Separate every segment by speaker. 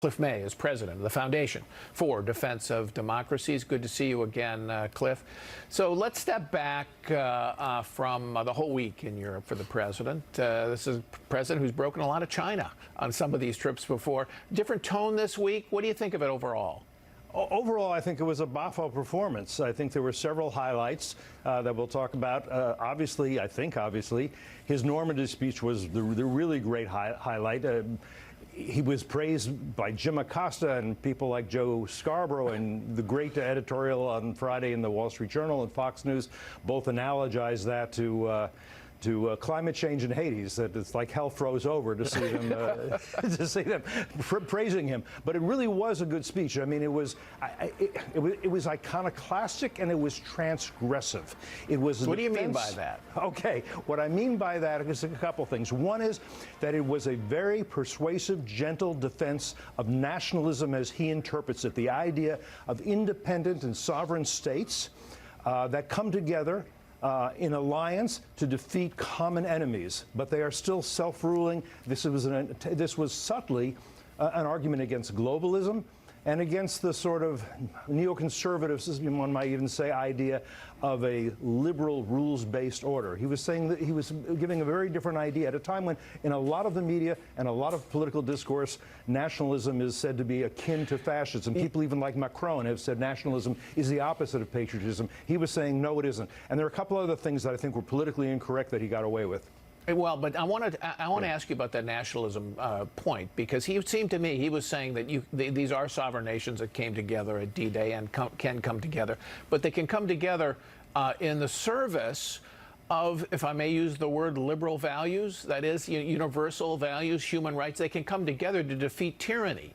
Speaker 1: Cliff May is president of the Foundation for Defense of Democracies. Good to see you again, Cliff. So let's step back from the whole week in Europe for the president. This is a president who's broken a lot of China on some of these trips before. Different tone this week. What do you think of it overall?
Speaker 2: Overall, I think it was a boffo performance. I think there were several highlights that we'll talk about. Obviously, his Normandy speech was the really great highlight. He was praised by Jim Acosta and people like Joe Scarborough, and the great editorial on Friday in the Wall Street Journal and Fox News both analogized that to climate change in Hades, that it's like hell froze over to see them praising him. But it really was a good speech. I mean, it was iconoclastic and it was transgressive. It was.
Speaker 1: What do you mean by that?
Speaker 2: Okay, what I mean by that is a couple things. One is that it was a very persuasive, gentle defense of nationalism as he interprets it, the idea of independent and sovereign states that come together in alliance to defeat common enemies, but they are still self-ruling. This was subtly an argument against globalism and against the sort of neoconservative, one might even say, idea of a liberal rules-based order. He was saying that he was giving a very different idea at a time when, in a lot of the media and a lot of political discourse, nationalism is said to be akin to fascism. People even like Macron have said nationalism is the opposite of patriotism. He was saying, no, it isn't. And there are a couple other things that I think were politically incorrect that he got away with.
Speaker 1: Well, but I want to ask you about that nationalism point, because it seemed to me he was saying that these are sovereign nations that came together at D-Day and can come together, but they can come together in the service of, if I may use the word, liberal values, that is, universal values, human rights. They can come together to defeat tyranny.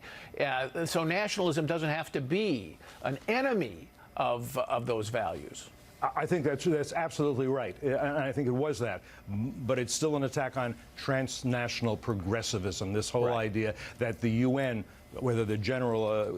Speaker 1: So nationalism doesn't have to be an enemy of those values.
Speaker 2: I think that's absolutely right, and I think it was that. But it's still an attack on transnational progressivism, this whole idea that the UN, whether the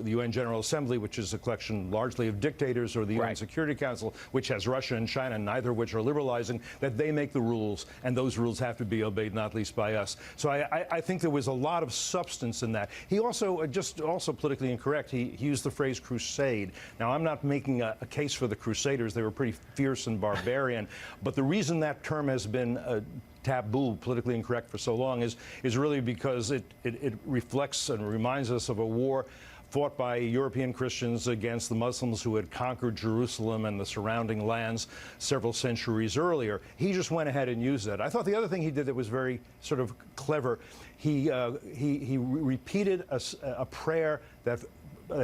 Speaker 2: UN General Assembly, which is a collection largely of dictators, or the UN Security Council, which has Russia and China, neither of which are liberalizing, that they make the rules, and those rules have to be obeyed, not least by us. So I think there was a lot of substance in that. He also, also politically incorrect, he used the phrase crusade. Now, I'm not making a case for the Crusaders. They were pretty fierce and barbarian, but the reason that term has been taboo, politically incorrect for so long is really because it reflects and reminds us of a war fought by European Christians against the Muslims who had conquered Jerusalem and the surrounding lands several centuries earlier. He just went ahead and used that. I thought the other thing he did that was very sort of clever, he repeated a prayer that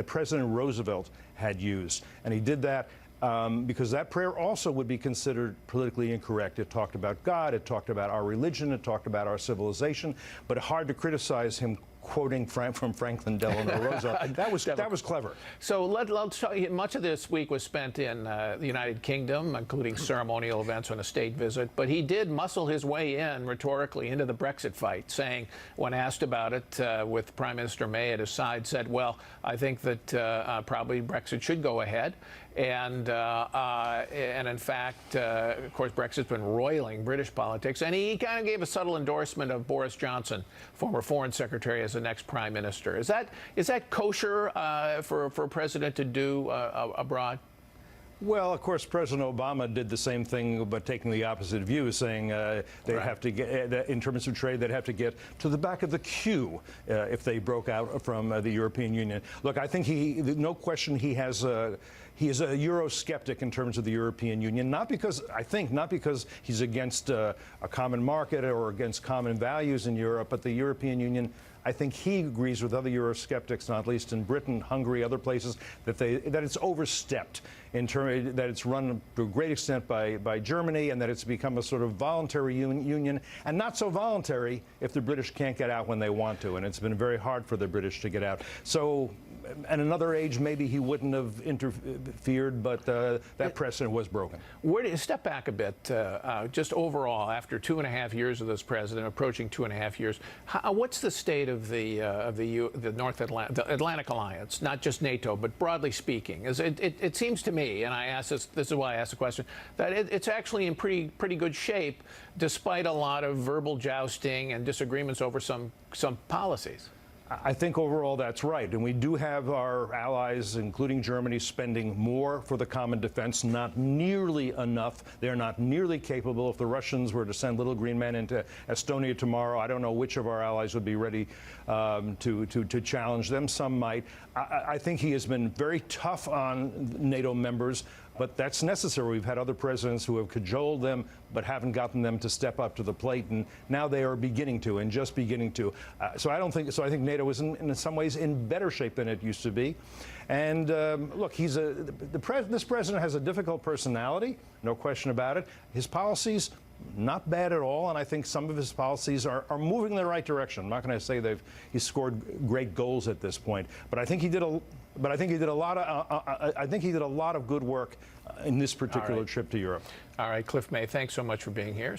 Speaker 2: President Roosevelt had used, and he did that because that prayer also would be considered politically incorrect. It talked about God, it talked about our religion, it talked about our civilization, but hard to criticize him quoting from Franklin Delano Roosevelt. That was clever.
Speaker 1: So let's talk. Much of this week was spent in the United Kingdom, including ceremonial events and a state visit. But he did muscle his way in rhetorically into the Brexit fight, saying, when asked about it, with Prime Minister May at his side, said, "Well, I think that probably Brexit should go ahead." And in fact, of course, Brexit's been roiling British politics. And he kind of gave a subtle endorsement of Boris Johnson, former Foreign Secretary, as the next Prime Minister. Is that kosher for a president to do abroad?
Speaker 2: Well, of course, President Obama did the same thing, but taking the opposite view, saying they have to get, in terms of trade, they'd have to get to the back of the queue if they broke out from the European Union. Look, I think no question, he is a Eurosceptic in terms of the European Union, not because he's against a common market or against common values in Europe, but the European Union, I think he agrees with other Eurosceptics, not least in Britain, Hungary, other places, that it's overstepped, that it's run to a great extent by Germany, and that it's become a sort of voluntary union, and not so voluntary if the British can't get out when they want to, and it's been very hard for the British to get out. So, at another age, maybe he wouldn't have interfered, but that precedent was broken.
Speaker 1: Where do you step back a bit, just overall, after 2.5 years of this president, approaching 2.5 years, what's the state of the Atlantic Alliance, not just NATO, but broadly speaking? It seems to me, and I ask this is why I asked the question, that it's actually in pretty good shape, despite a lot of verbal jousting and disagreements over some policies.
Speaker 2: I think overall that's right. And we do have our allies, including Germany, spending more for the common defense, not nearly enough. They're not nearly capable. If the Russians were to send little green men into Estonia tomorrow, I don't know which of our allies would be ready to challenge them. Some might. I think he has been very tough on NATO members, but that's necessary. We've had other presidents who have cajoled them but haven't gotten them to step up to the plate, and now they are beginning to, and just beginning to. So I think NATO is in some ways in better shape than it used to be. And look, this president has a difficult personality, no question about it. His policies, not bad at all, and I think some of his policies are moving in the right direction. I'm not going to say he's scored great goals at this point, but I think he did a lot of good work in this particular trip to Europe.
Speaker 1: All right, Cliff May, thanks so much for being here.